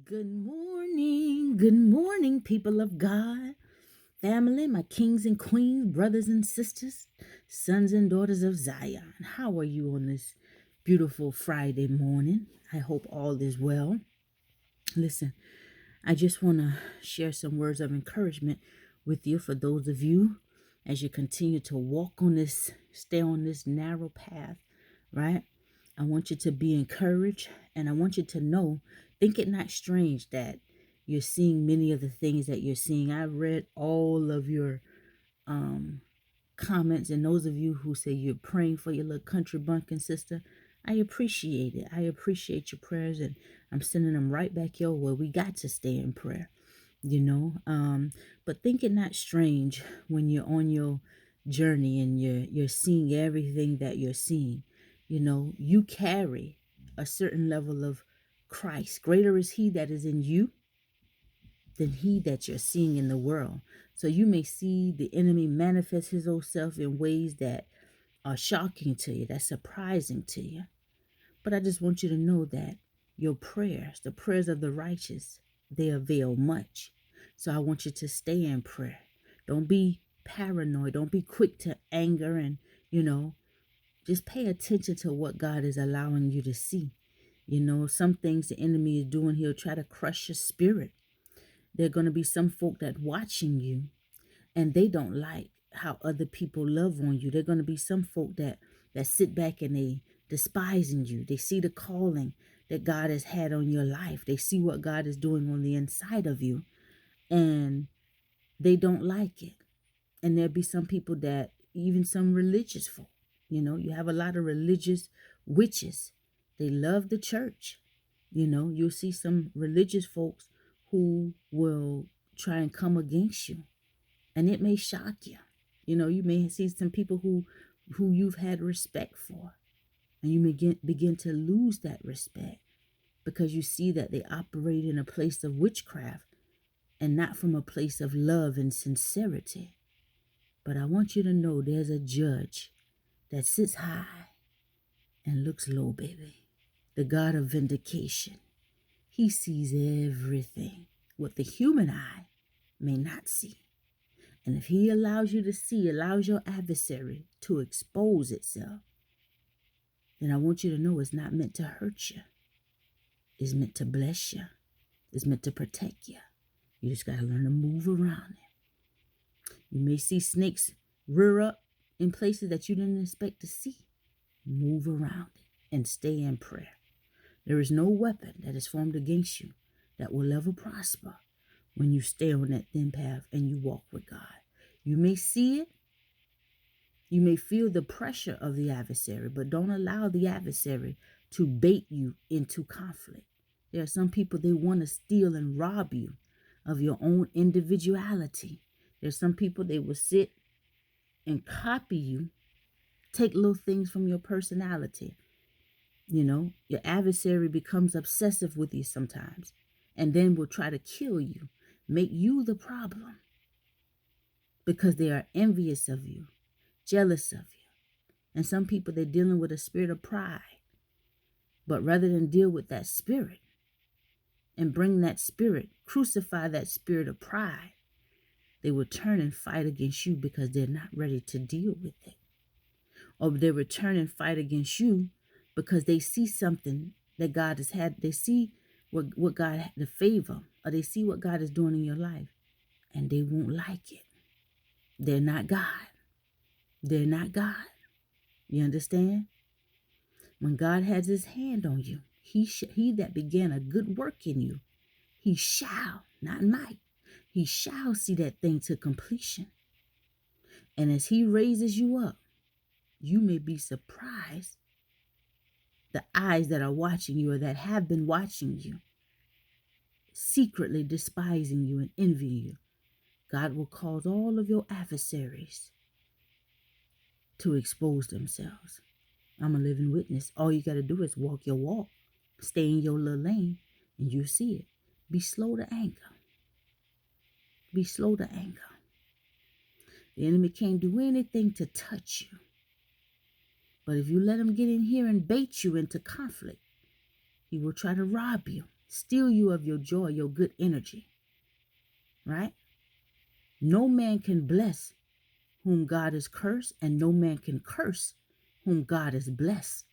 Good morning, people of God, family, my kings and queens, brothers and sisters, sons and daughters of Zion. How are you on this beautiful Friday morning? I hope all is well. Listen, I just want to share some words of encouragement with you for those of you as you continue to walk on this, stay on this narrow path, right? I want you to be encouraged, and I want you to know, think it not strange that you're seeing many of the things that you're seeing. I've read all of your um comments, and those of you who say you're praying for your little country bumpkin sister, I appreciate it. I appreciate your prayers, and I'm sending them right back your way. We got to stay in prayer, you know. But think it not strange when you're on your journey and you're seeing everything that you're seeing. You know, you carry a certain level of Christ. Greater is He that is in you than he that you're seeing in the world. So you may see the enemy manifest his own self in ways that are shocking to you, that's surprising to you. But I just want you to know that your prayers, the prayers of the righteous, they avail much. So I want you to stay in prayer. Don't be paranoid. Don't be quick to anger, and, just pay attention to what God is allowing you to see. Some things the enemy is doing, he'll try to crush your spirit. There are going to be some folk that watching you and they don't like how other people love on you. There are going to be some folk that sit back and they despising you. They see the calling that God has had on your life. They see what God is doing on the inside of you, and they don't like it. And there'll be some people that, even some religious folk, you have a lot of religious witches. They love the church. You'll see some religious folks who will try and come against you, and it may shock you. You may see some people who you've had respect for, and you may begin to lose that respect because you see that they operate in a place of witchcraft and not from a place of love and sincerity. But I want you to know there's a judge that sits high and looks low, baby. The God of vindication. He sees everything, what the human eye may not see. And if he allows you to see, allows your adversary to expose itself, then I want you to know it's not meant to hurt you. It's meant to bless you. It's meant to protect you. You just got to learn to move around it. You may see snakes rear up in places that you didn't expect to see. Move around it and stay in prayer. There is no weapon that is formed against you that will ever prosper when you stay on that thin path and you walk with God. You may see it. You may feel the pressure of the adversary, but don't allow the adversary to bait you into conflict. There are some people, they want to steal and rob you of your own individuality. There's some people, they will sit and copy you, take little things from your personality. Your adversary becomes obsessive with you sometimes, and then will try to kill you, make you the problem, because they are envious of you, jealous of you. And some people, they're dealing with a spirit of pride. But rather than deal with that spirit and bring that spirit, crucify that spirit of pride, they will turn and fight against you because they're not ready to deal with it. Or they will turn and fight against you because they see something that God has had. They see what God had, the favor, or they see what God is doing in your life, and they won't like it. They're not God. They're not God. You understand? When God has his hand on you, he that began a good work in you, he shall, not might, he shall see that thing to completion. And as he raises you up, you may be surprised the eyes that are watching you or that have been watching you, secretly despising you and envying you. God will cause all of your adversaries to expose themselves. I'm a living witness. All you got to do is walk your walk, stay in your little lane, and you see it. Be slow to anger. Be slow to anger. The enemy can't do anything to touch you. But if you let him get in here and bait you into conflict, he will try to rob you, steal you of your joy, your good energy, right? No man can bless whom God has cursed, and no man can curse whom God has blessed.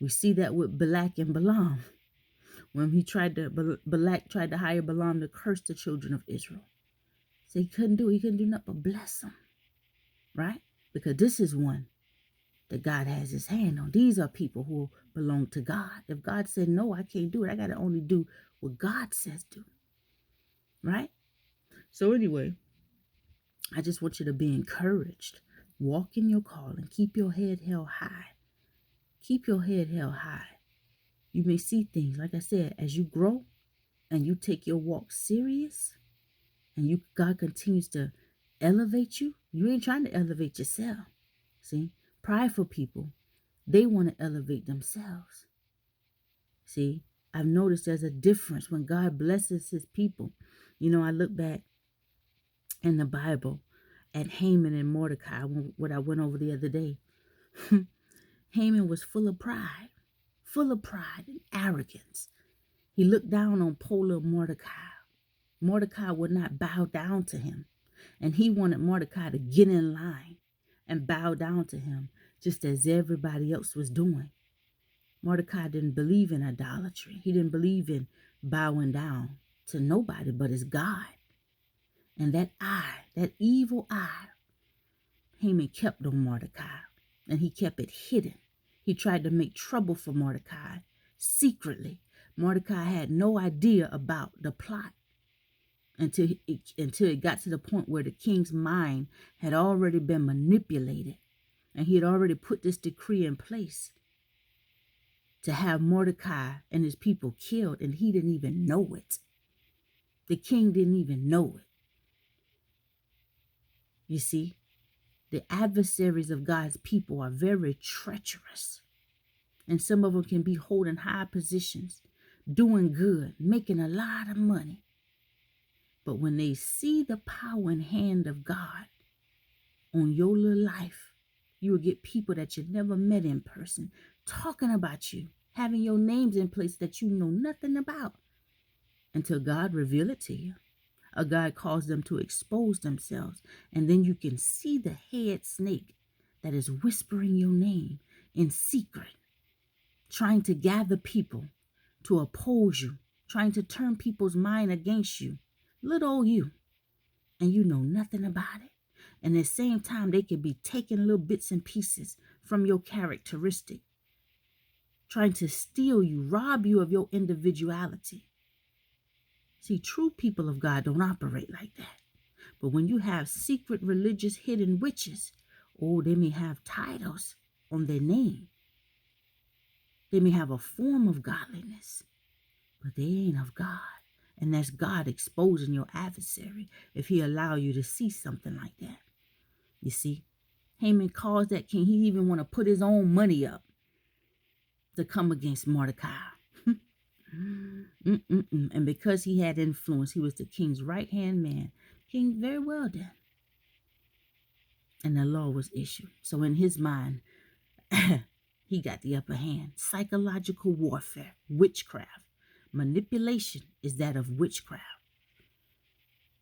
We see that with Balak and Balaam. When Balak tried to hire Balaam to curse the children of Israel. So he couldn't do nothing but bless them, right? Because this is one that God has his hand on. These are people who belong to God. If God said, no, I can't do it, I got to only do what God says do, right? So anyway, I just want you to be encouraged. Walk in your calling. Keep your head held high. Keep your head held high. You may see things, like I said, as you grow and you take your walk serious and God continues to elevate you. You ain't trying to elevate yourself. See, prideful people, they want to elevate themselves. See, I've noticed there's a difference when God blesses his people. You know, I look back in the Bible at Haman and Mordecai, what I went over the other day. Haman was full of pride and arrogance. He looked down on poor little Mordecai. Mordecai would not bow down to him. And he wanted Mordecai to get in line and bow down to him just as everybody else was doing. Mordecai didn't believe in idolatry. He didn't believe in bowing down to nobody but his God. And that evil eye, Haman kept on Mordecai, and he kept it hidden. He tried to make trouble for Mordecai secretly. Mordecai had no idea about the plot until it got to the point where the king's mind had already been manipulated, and he had already put this decree in place to have Mordecai and his people killed, and he didn't even know it. The king didn't even know it. You see, the adversaries of God's people are very treacherous, and some of them can be holding high positions, doing good, making a lot of money. But when they see the power and hand of God on your little life, you will get people that you never met in person talking about you, having your names in place that you know nothing about until God reveal it to you. Or God calls them to expose themselves. And then you can see the head snake that is whispering your name in secret, trying to gather people to oppose you, trying to turn people's mind against you. Little old you. And you know nothing about it. And at the same time, they can be taking little bits and pieces from your characteristic, trying to steal you, rob you of your individuality. See, true people of God don't operate like that. But when you have secret religious hidden witches, oh, they may have titles on their name. They may have a form of godliness, but they ain't of God. And that's God exposing your adversary if he allow you to see something like that. You see, Haman caused that king. He even want to put his own money up to come against Mordecai. And because he had influence, he was the king's right-hand man. King, very well done. And the law was issued. So in his mind, he got the upper hand. Psychological warfare, witchcraft. Manipulation is that of witchcraft.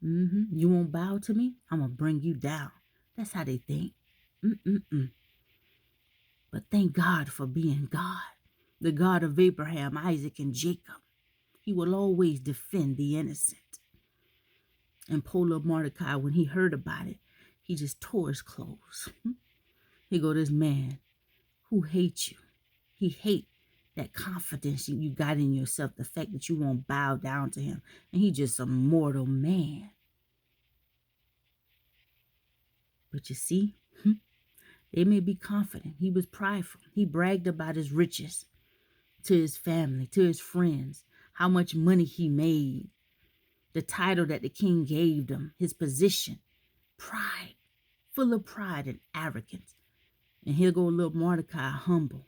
You won't bow to me? I'm going to bring you down. That's how they think. But thank God for being God. The God of Abraham, Isaac, and Jacob. He will always defend the innocent. And poor little Mordecai, when he heard about it, he just tore his clothes. Here go this man who hates you. He hates that confidence you got in yourself, the fact that you won't bow down to him. And he just a mortal man. But you see, they may be confident. He was prideful. He bragged about his riches to his family, to his friends, how much money he made, the title that the king gave them, his position. Pride, full of pride and arrogance. And here go little Mordecai, humble.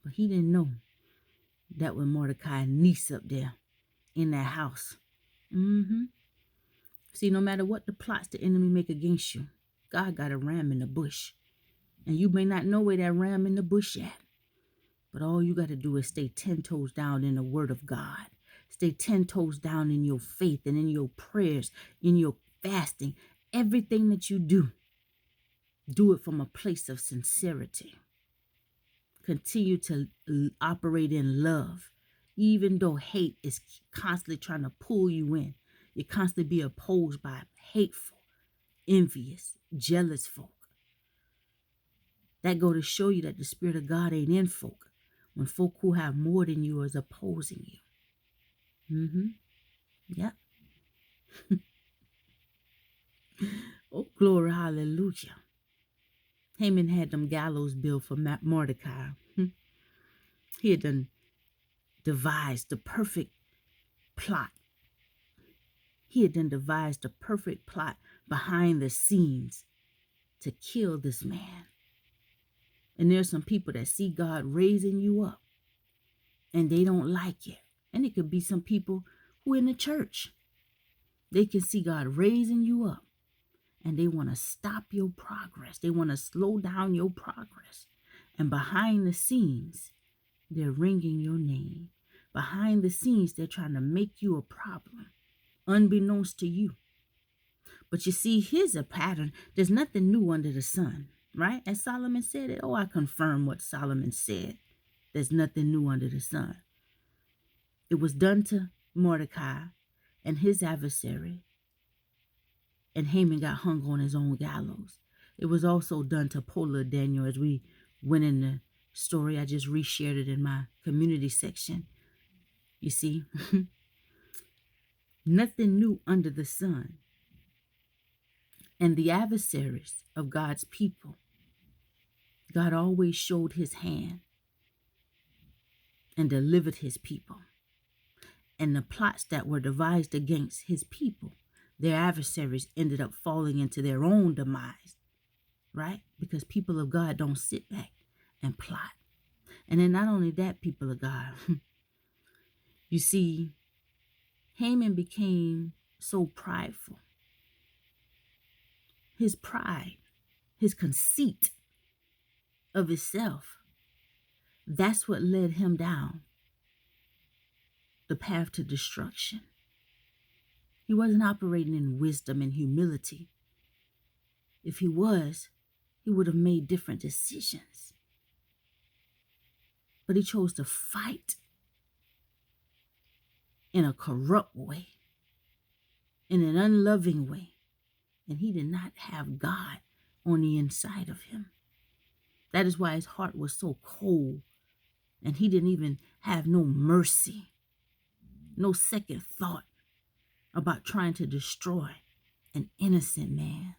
But he didn't know that was Mordecai's niece up there in that house. See, no matter what the plots the enemy make against you, God got a ram in the bush. And you may not know where that ram in the bush at. But all you got to do is stay 10 toes down in the word of God. Stay 10 toes down in your faith and in your prayers, in your fasting. Everything that you do, do it from a place of sincerity. Continue to operate in love, even though hate is constantly trying to pull you in. You constantly be opposed by hateful, envious, jealous folk. That go to show you that the Spirit of God ain't in folk. When folk who have more than you is opposing you. Yep. Oh, glory, hallelujah. Haman had them gallows built for Mordecai. He had done devised the perfect plot. He had done devised the perfect plot behind the scenes to kill this man. And there's some people that see God raising you up and they don't like it. And it could be some people who in the church. They can see God raising you up and they want to stop your progress. They want to slow down your progress. And behind the scenes, they're ringing your name. Behind the scenes, they're trying to make you a problem, unbeknownst to you. But you see, here's a pattern. There's nothing new under the sun, right? As Solomon said it. Oh, I confirm what Solomon said. There's nothing new under the sun. It was done to Mordecai and his adversary, and Haman got hung on his own gallows. It was also done to Polar Daniel, as we went in the story. I just reshared it in my community section. You see, nothing new under the sun. And the adversaries of God's people, God always showed his hand and delivered his people. And the plots that were devised against his people, their adversaries ended up falling into their own demise, right? Because people of God don't sit back and plot. And then not only that, people of God, you see, Haman became so prideful. His pride, his conceit of himself, that's what led him down the path to destruction. He wasn't operating in wisdom and humility. If he was, he would have made different decisions. But he chose to fight in a corrupt way, in an unloving way. And he did not have God on the inside of him. That is why his heart was so cold. And he didn't even have no mercy, no second thought about trying to destroy an innocent man.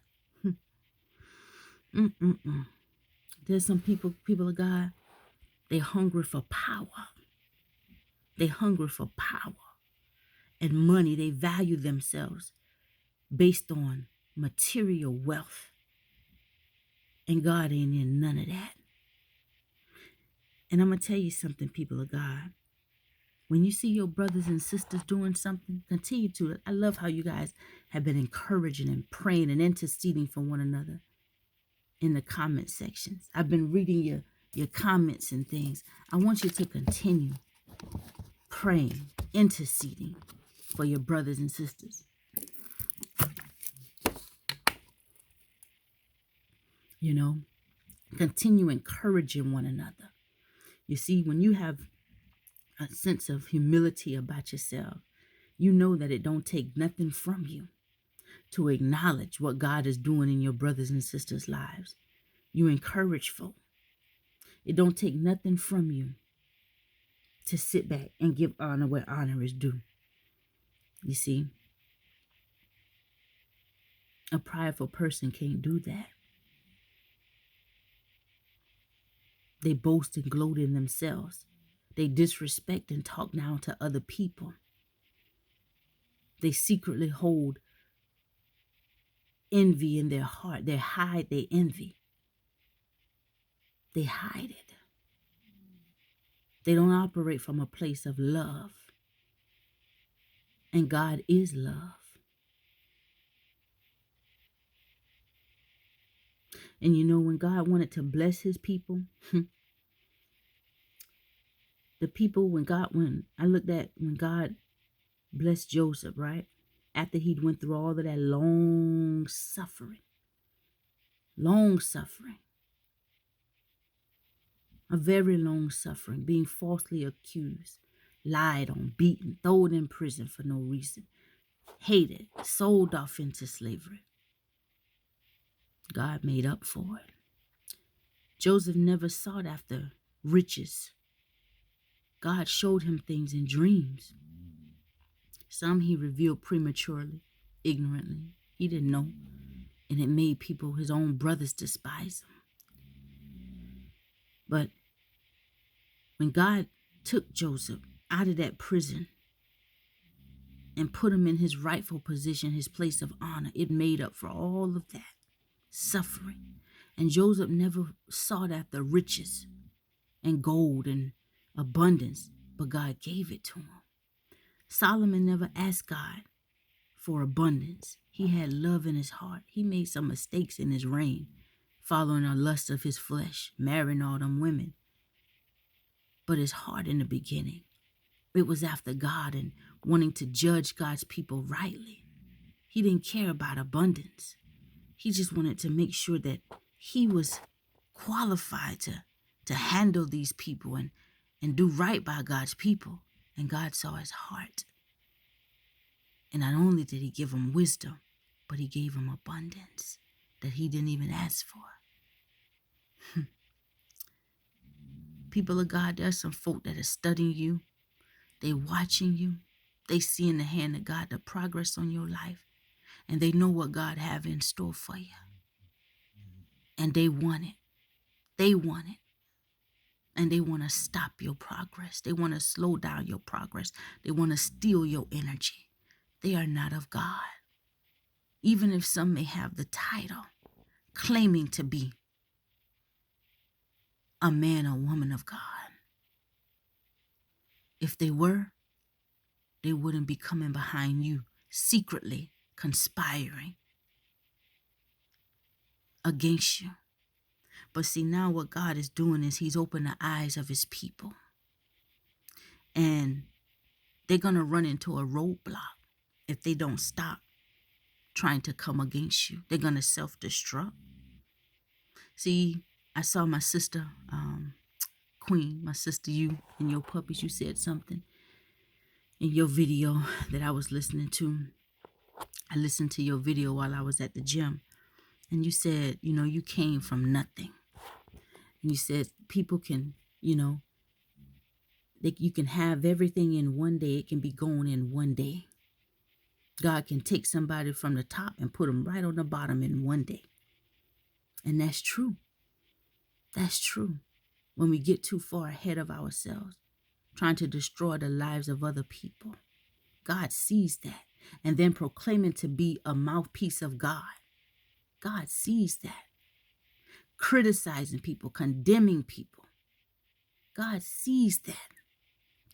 There's some people of God, they're hungry for power. They're hungry for power and money. They value themselves based on material wealth. And God ain't in none of that. And I'm going to tell you something, people of God. When you see your brothers and sisters doing something, continue to. I love how you guys have been encouraging and praying and interceding for one another in the comment sections. I've been reading your comments and things. I want you to continue praying, interceding for your brothers and sisters. You know, continue encouraging one another. You see, when you have a sense of humility about yourself, you know that it don't take nothing from you to acknowledge what God is doing in your brothers and sisters' lives. You encourage folk. It don't take nothing from you to sit back and give honor where honor is due. You see, a prideful person can't do that. They boast and gloat in themselves. They disrespect and talk down to other people. They secretly hold envy in their heart. They hide their envy. They hide it. They don't operate from a place of love. And God is love. And you know, when God wanted to bless his people, the people, when God Bless Joseph, right? After he'd went through all of that long suffering, a very long suffering, being falsely accused, lied on, beaten, thrown in prison for no reason, hated, sold off into slavery. God made up for it. Joseph never sought after riches. God showed him things in dreams. Some he revealed prematurely, ignorantly. He didn't know. And it made people, his own brothers, despise him. But when God took Joseph out of that prison and put him in his rightful position, his place of honor, it made up for all of that suffering. And Joseph never sought after riches and gold and abundance, but God gave it to him. Solomon never asked God for abundance. He had love in his heart. He made some mistakes in his reign, following the lust of his flesh, marrying all them women. But his heart in the beginning, it was after God and wanting to judge God's people rightly. He didn't care about abundance. He just wanted to make sure that he was qualified to handle these people and do right by God's people. And God saw his heart. And not only did he give him wisdom, but he gave him abundance that he didn't even ask for. People of God, there's some folk that are studying you. They watching you. They see in the hand of God the progress on your life. And they know what God have in store for you. And they want it. They want it. And they want to stop your progress. They want to slow down your progress. They want to steal your energy. They are not of God. Even if some may have the title, claiming to be a man or woman of God. If they were, they wouldn't be coming behind you, secretly conspiring against you. But see, now what God is doing is he's opened the eyes of his people. And they're going to run into a roadblock if they don't stop trying to come against you. They're going to self-destruct. See, I saw my sister, Queen, my sister, you and your puppies, you said something in your video that I was listening to. I listened to your video while I was at the gym. And you said, you came from nothing. And you said people can, you can have everything in one day. It can be gone in one day. God can take somebody from the top and put them right on the bottom in one day. And that's true. That's true. When we get too far ahead of ourselves, trying to destroy the lives of other people, God sees that. And then proclaiming to be a mouthpiece of God. God sees that. Criticizing people, condemning people. God sees that.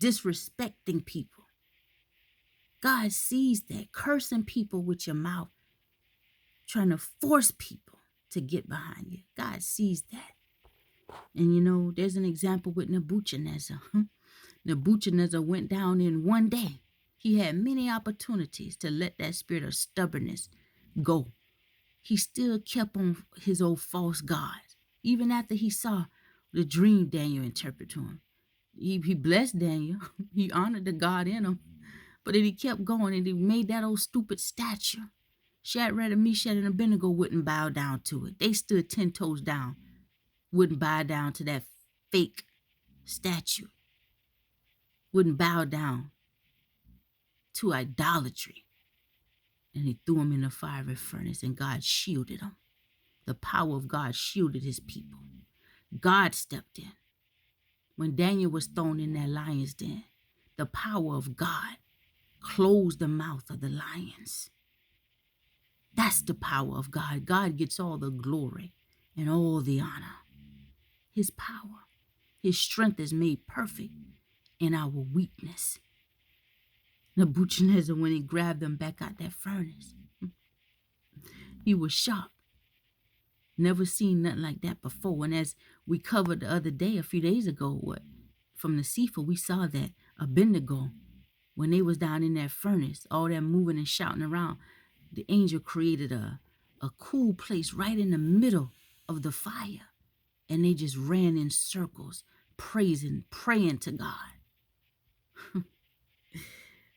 Disrespecting people. God sees that. Cursing people with your mouth. Trying to force people to get behind you. God sees that. And there's an example with Nebuchadnezzar. Nebuchadnezzar went down in one day. He had many opportunities to let that spirit of stubbornness go. He still kept on his old false gods. Even after he saw the dream Daniel interpreted to him. He blessed Daniel. He honored the God in him. But then he kept going and he made that old stupid statue. Shadrach, Meshach, and Abednego wouldn't bow down to it. They stood 10 toes down. Wouldn't bow down to that fake statue. Wouldn't bow down to idolatry. And he threw him in the fiery furnace and God shielded him. The power of God shielded his people. God stepped in. When Daniel was thrown in that lion's den, the power of God closed the mouth of the lions. That's the power of God. God gets all the glory and all the honor. His power, his strength is made perfect in our weakness. Nebuchadnezzar, when he grabbed them back out that furnace, he was shocked. Never seen nothing like that before. And as we covered the other day, a few days ago, from the seafood, we saw that Abednego When they was down in that furnace, all that moving and shouting around, the angel created a cool place right in the middle of the fire. And they just ran in circles, praising, praying to God.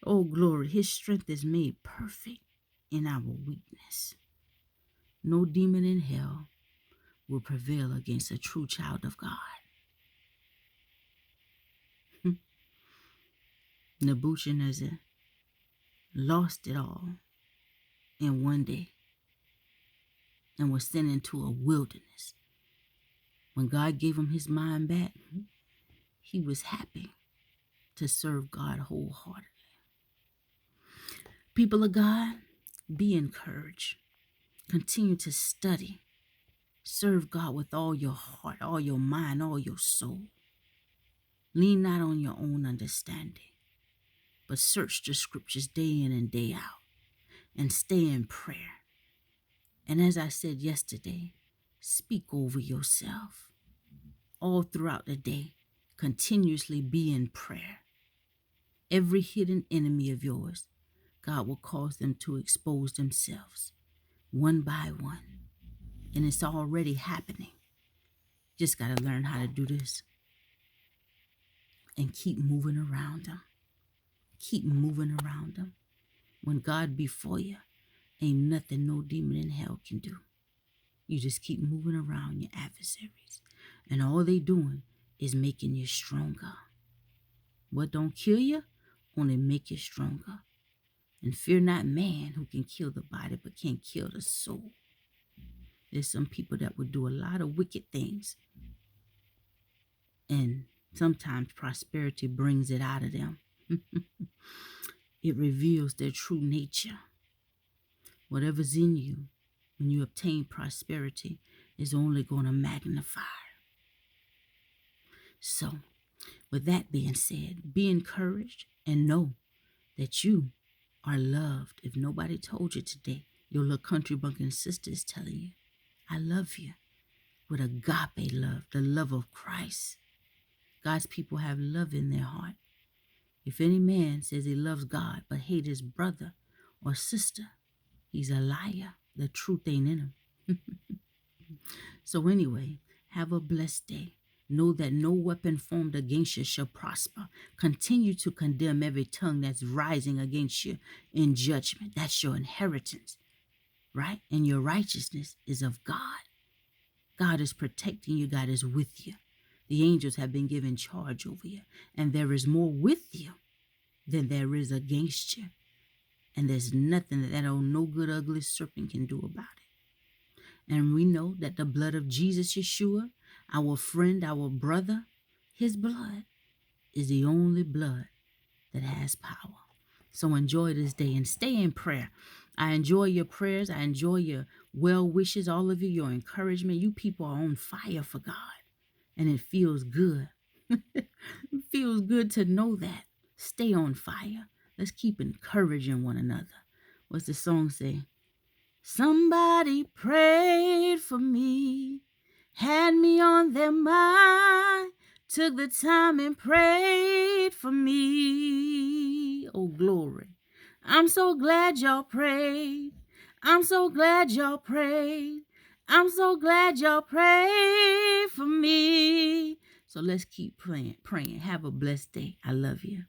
Oh, glory. His strength is made perfect in our weakness. No demon in hell will prevail against a true child of God. Nebuchadnezzar lost it all in one day and was sent into a wilderness. When God gave him his mind back, he was happy to serve God wholeheartedly. People of God, be encouraged. Continue to study. Serve God with all your heart, all your mind, all your soul. Lean not on your own understanding, but search the scriptures day in and day out and stay in prayer. And as I said yesterday, speak over yourself. All throughout the day, continuously be in prayer. Every hidden enemy of yours, God will cause them to expose themselves one by one. And it's already happening. Just got to learn how to do this and keep moving around them. Keep moving around them. When God be for you, ain't nothing no demon in hell can do. You just keep moving around your adversaries. And all they doing is making you stronger. What don't kill you, only make you stronger. And fear not man who can kill the body but can't kill the soul. There's some people that would do a lot of wicked things. And sometimes prosperity brings it out of them. It reveals their true nature. Whatever's in you when you obtain prosperity is only going to magnify. So, with that being said, be encouraged and know that you are loved. If nobody told you today, your little country bumpkin sister is telling you, I love you with agape love, the love of Christ. God's people have love in their heart. If any man says he loves God but hate his brother or sister, he's a liar. The truth ain't in him. So anyway, have a blessed day. Know that no weapon formed against you shall prosper. Continue to condemn every tongue that's rising against you in judgment. That's your inheritance, right? And your righteousness is of God. God is protecting you. God is with you. The angels have been given charge over you. And there is more with you than there is against you. And there's nothing that old no good ugly serpent can do about it. And we know that the blood of Jesus Yeshua, our friend, our brother, his blood is the only blood that has power. So enjoy this day and stay in prayer. I enjoy your prayers. I enjoy your well wishes, all of you, your encouragement. You people are on fire for God. And it feels good. It feels good to know that. Stay on fire. Let's keep encouraging one another. What's the song say? Somebody prayed for me, had me on their mind, took the time and prayed for me. Oh, glory. I'm so glad y'all prayed. I'm so glad y'all prayed. I'm so glad y'all prayed for me. So let's keep praying. Have a blessed day. I love you.